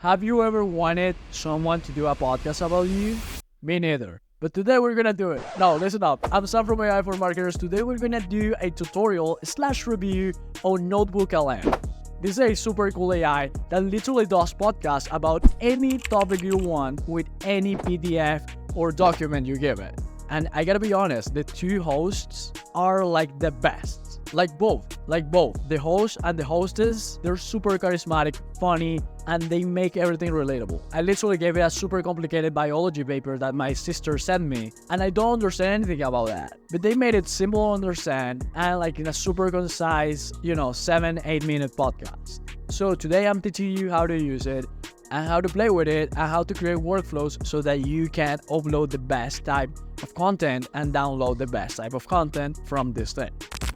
Have you ever wanted someone to do a podcast about you? Me neither. But today we're gonna do it. No, listen up. I'm Sam from AI for Marketers. Today we're gonna do a tutorial / review on Notebook LM. This is a super cool AI that literally does podcasts about any topic you want with any PDF or document you give it. And I gotta be honest, the two hosts are like the best. Like both. The host and the hostess, they're super charismatic, funny, and they make everything relatable. I literally gave it a super complicated biology paper that my sister sent me, and I don't understand anything about that. But they made it simple to understand and like in a super concise, 7-8 minute podcast. So today I'm teaching you how to use it and how to play with it and how to create workflows so that you can upload the best type of content and download the best type of content from this thing.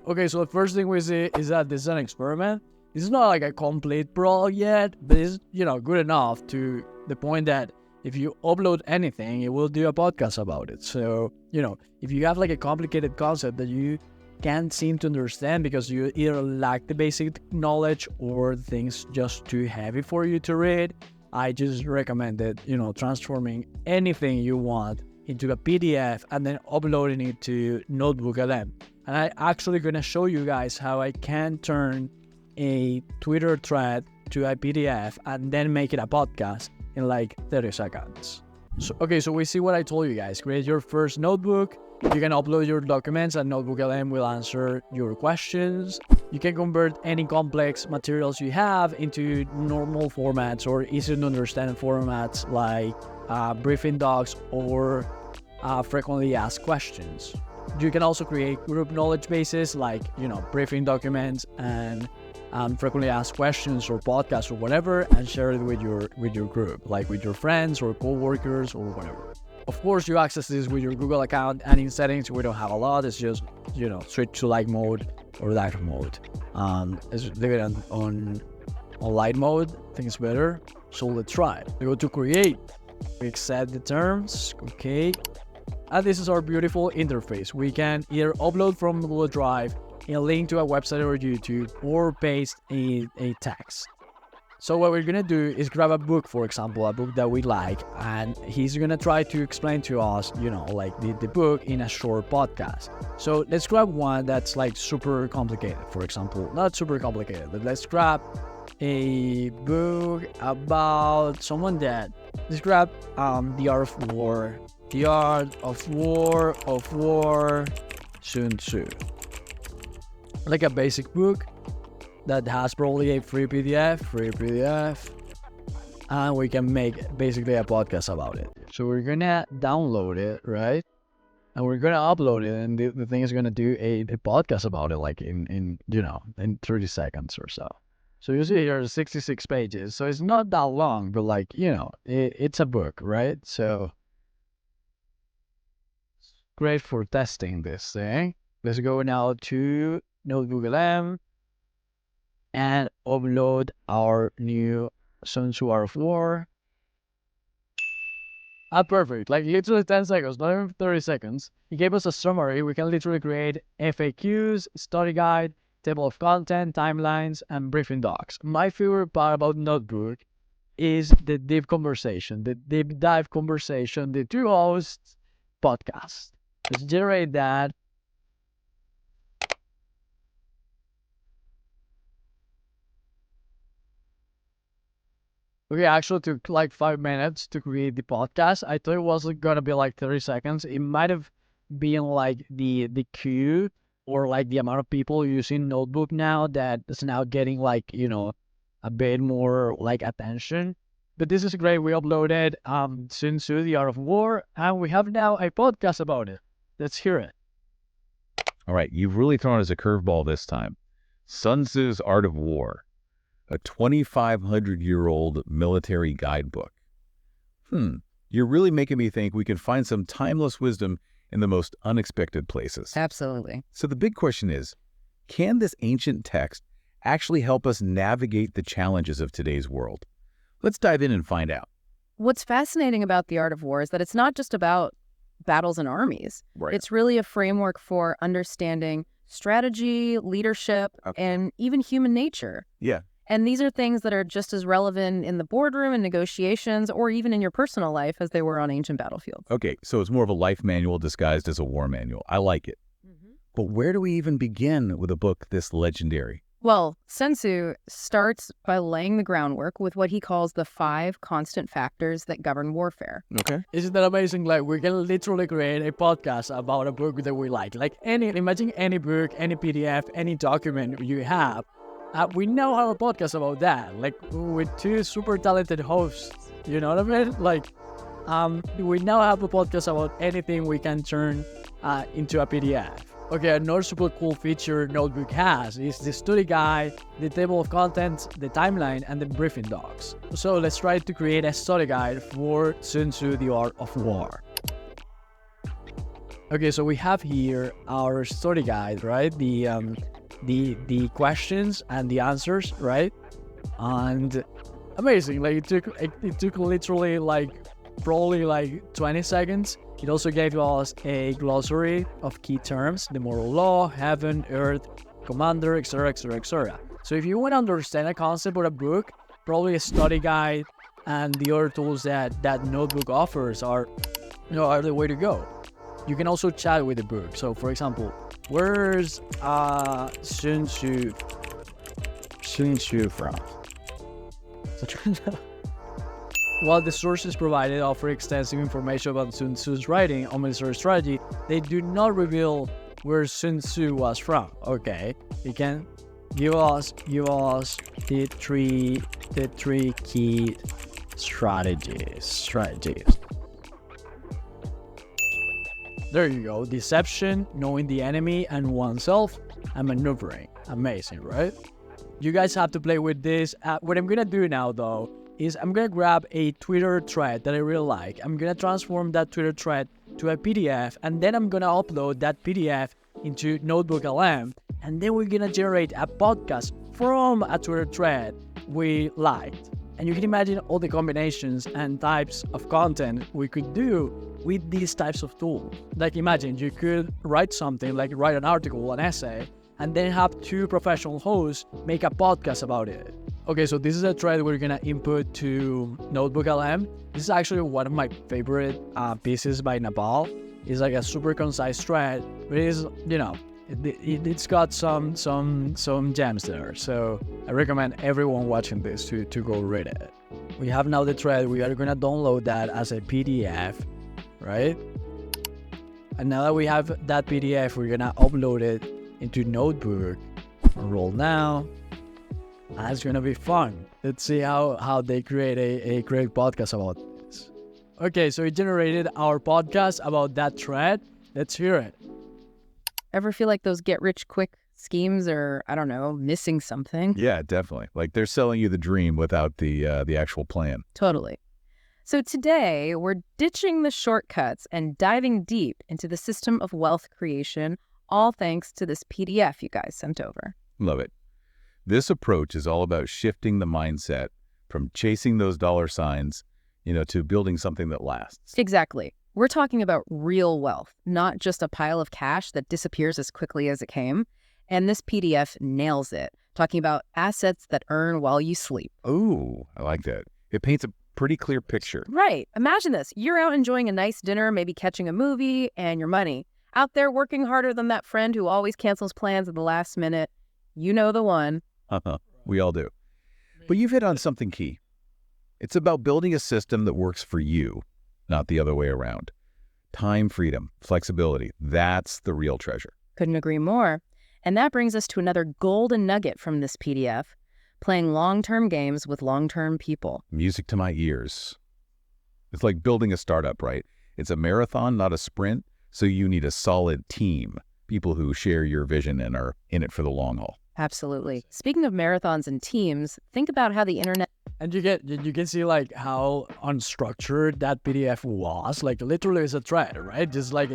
Okay, so the first thing we see is that this is an experiment. This is not like a complete product yet, but it's, good enough to the point that if you upload anything, it will do a podcast about it. So, if you have like a complicated concept that you can't seem to understand because you either lack the basic knowledge or things just too heavy for you to read, I just recommend it, transforming anything you want into a PDF and then uploading it to Notebook LM. And I'm actually going to show you guys how I can turn a Twitter thread to a PDF and then make it a podcast in like 30 seconds. So we see what I told you guys. Create your first notebook. You can upload your documents and Notebook LM will answer your questions. You can convert any complex materials you have into normal formats or easy to understand formats like briefing docs or frequently asked questions. You can also create group knowledge bases like, briefing documents and frequently asked questions or podcasts or whatever, and share it with your group, like with your friends or co-workers or whatever. Of course, you access this with your Google account, and in settings we don't have a lot. It's just, switch to light mode or dark mode. Let's leave it on light mode. I think it's better. So let's try it. We go to create. We accept the terms. Okay. And this is our beautiful interface. We can either upload from Google Drive a link to a website or YouTube or paste a text. So what we're gonna do is grab a book, for example, a book that we like, and he's gonna try to explain to us, the book in a short podcast. So let's grab one that's like super complicated, for example. Not super complicated, but let's grab a book about someone dead. Let's grab The Art of War. The Art of War, Sun Tzu. Like a basic book that has probably a free PDF, and we can make basically a podcast about it. So we're gonna download it, right? And we're gonna upload it, and the thing is gonna do a podcast about it, like in 30 seconds or so. So you see here 66 pages, so it's not that long, but it's a book, right? So great for testing this thing. Let's go now to Notebook LM and upload our new Sun Tzu Art of War. Perfect. Like literally 10 seconds, not even 30 seconds. He gave us a summary. We can literally create FAQs, study guide, table of content, timelines, and briefing docs. My favorite part about Notebook is the deep dive conversation, the two hosts podcast. Let's generate that. Okay, actually took like 5 minutes to create the podcast. I thought it wasn't gonna be like 30 seconds. It might have been like the queue or like the amount of people using Notebook now that is now getting like, a bit more like attention. But this is great. We uploaded Sun Tzu, The Art of War, and we have now a podcast about it. Let's hear it. All right, you've really thrown us a curveball this time. Sun Tzu's Art of War, a 2,500-year-old military guidebook. You're really making me think we can find some timeless wisdom in the most unexpected places. Absolutely. So the big question is, can this ancient text actually help us navigate the challenges of today's world? Let's dive in and find out. What's fascinating about The Art of War is that it's not just about battles and armies. Right. It's really a framework for understanding strategy, leadership, and even human nature. Yeah. And these are things that are just as relevant in the boardroom and negotiations or even in your personal life as they were on ancient battlefields. Okay, so it's more of a life manual disguised as a war manual. I like it. But where do we even begin with a book this legendary? Well, Sun Tzu starts by laying the groundwork with what he calls the 5 constant factors that govern warfare. Okay. Isn't that amazing? Like, we can literally create a podcast about a book that we like. Like, imagine any book, any PDF, any document you have. We now have a podcast about that. Like, with 2 super talented hosts. You know what I mean? Like, we now have a podcast about anything we can turn into a PDF. Okay, another super cool feature Notebook has is the study guide, the table of contents, the timeline, and the briefing docs. So let's try to create a study guide for Sun Tzu, The Art of War. Okay, so we have here our study guide, right? The questions and the answers, right? And amazing, like it took literally like probably like 20 seconds. It also gave us a glossary of key terms, the moral law, heaven, earth, commander, etc., etc., etc. So if you want to understand a concept or a book, probably a study guide and the other tools that Notebook offers are the way to go. You can also chat with the book. So for example, where's Sun Tzu from? While the sources provided offer extensive information about Sun Tzu's writing on military strategy, they do not reveal where Sun Tzu was from. Okay, you can give us the three key strategies. There you go. Deception, knowing the enemy and oneself, and maneuvering. Amazing, right? You guys have to play with this. What I'm gonna do now, though, is I'm gonna grab a Twitter thread that I really like. I'm gonna transform that Twitter thread to a PDF, and then I'm gonna upload that PDF into Notebook LM, and then we're gonna generate a podcast from a Twitter thread we liked. And you can imagine all the combinations and types of content we could do with these types of tools. Like imagine you could write something, like write an article, an essay, and then have 2 professional hosts make a podcast about it. Okay, so this is a thread we're gonna input to Notebook LM. This is actually one of my favorite pieces by Napal. It's like a super concise thread, but it is, it's got some gems there. So I recommend everyone watching this to go read it. We have now the thread. We are gonna download that as a PDF, right? And now that we have that PDF, we're gonna upload it into Notebook. Roll now. That's gonna be fun. Let's see how they create a great podcast about this. Okay, so we generated our podcast about that thread. Let's hear it. Ever feel like those get-rich-quick schemes are, I don't know, missing something? Yeah, definitely. Like they're selling you the dream without the actual plan. Totally. So today, we're ditching the shortcuts and diving deep into the system of wealth creation, all thanks to this PDF you guys sent over. Love it. This approach is all about shifting the mindset from chasing those dollar signs, to building something that lasts. Exactly. We're talking about real wealth, not just a pile of cash that disappears as quickly as it came. And this PDF nails it, talking about assets that earn while you sleep. Ooh, I like that. It paints a pretty clear picture. Right. Imagine this. You're out enjoying a nice dinner, maybe catching a movie, and your money. Out there working harder than that friend who always cancels plans at the last minute. You know the one. We all do. But you've hit on something key. It's about building a system that works for you, not the other way around. Time freedom, flexibility, that's the real treasure. Couldn't agree more. And that brings us to another golden nugget from this PDF, playing long-term games with long-term people. Music to my ears. It's like building a startup, right? It's a marathon, not a sprint, so you need a solid team, people who share your vision and are in it for the long haul. Absolutely. Speaking of marathons and teams, think about how the internet... And you can see like how unstructured that PDF was. Like literally it's a thread, right? Just like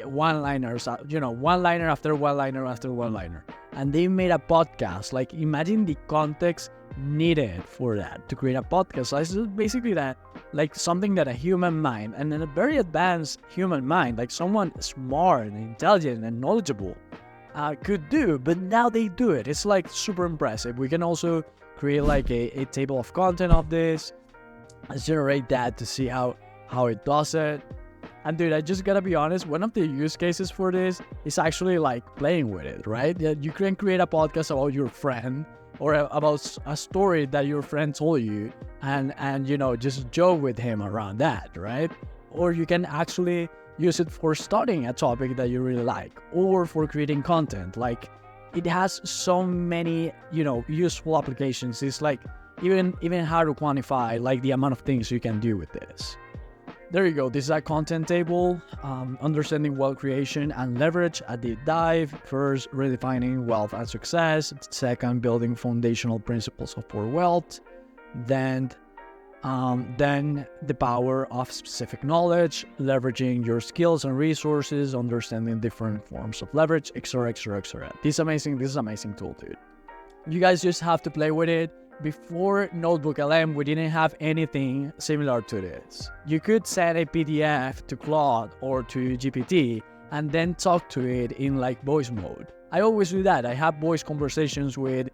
one-liners, one-liner after one-liner after one-liner. And they made a podcast. Like imagine the context needed for that to create a podcast. So it's basically that, like something that a human mind, and a very advanced human mind, like someone smart and intelligent and knowledgeable, could do. But now they do it. It's like super impressive. We can also create like a table of content of this. Let's generate that to see how it does it. And dude, I just gotta be honest, one of the use cases for this is actually like playing with it, right? You can create a podcast about your friend or about a story that your friend told you and you know, just joke with him around that, right? Or you can actually use it for studying a topic that you really like or for creating content. Like, it has so many, you know, useful applications. It's like even hard to quantify like the amount of things you can do with this. There you go. This is a content table, understanding wealth creation and leverage, a deep dive. First, redefining wealth and success. Second, building foundational principles for wealth. Then the power of specific knowledge, leveraging your skills and resources, understanding different forms of leverage, etc., etc., etc. This is amazing tool, dude. You guys just have to play with it. Before Notebook LM, we didn't have anything similar to this. You could send a PDF to Claude or to GPT and then talk to it in like voice mode. I always do that. I have voice conversations with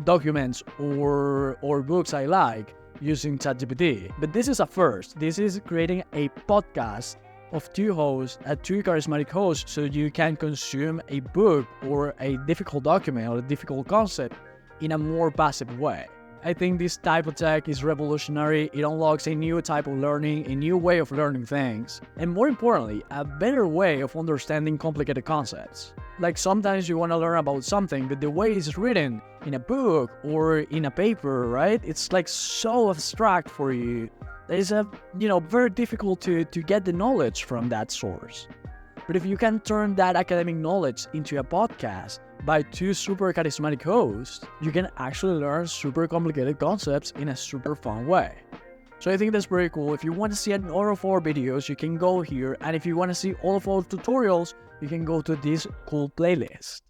documents or books I like using ChatGPT. But this is a first. This is creating a podcast of two hosts, two charismatic hosts, so you can consume a book or a difficult document or a difficult concept in a more passive way. I think this type of tech is revolutionary. It unlocks a new type of learning, a new way of learning things, and more importantly, a better way of understanding complicated concepts. Like sometimes you want to learn about something, but the way it's written in a book or in a paper, right? It's like so abstract for you that it's very difficult to get the knowledge from that source. But if you can turn that academic knowledge into a podcast by two super charismatic hosts, you can actually learn super complicated concepts in a super fun way. So I think that's pretty cool. If you want to see another of our videos, you can go here. And if you want to see all of our tutorials, you can go to this cool playlist.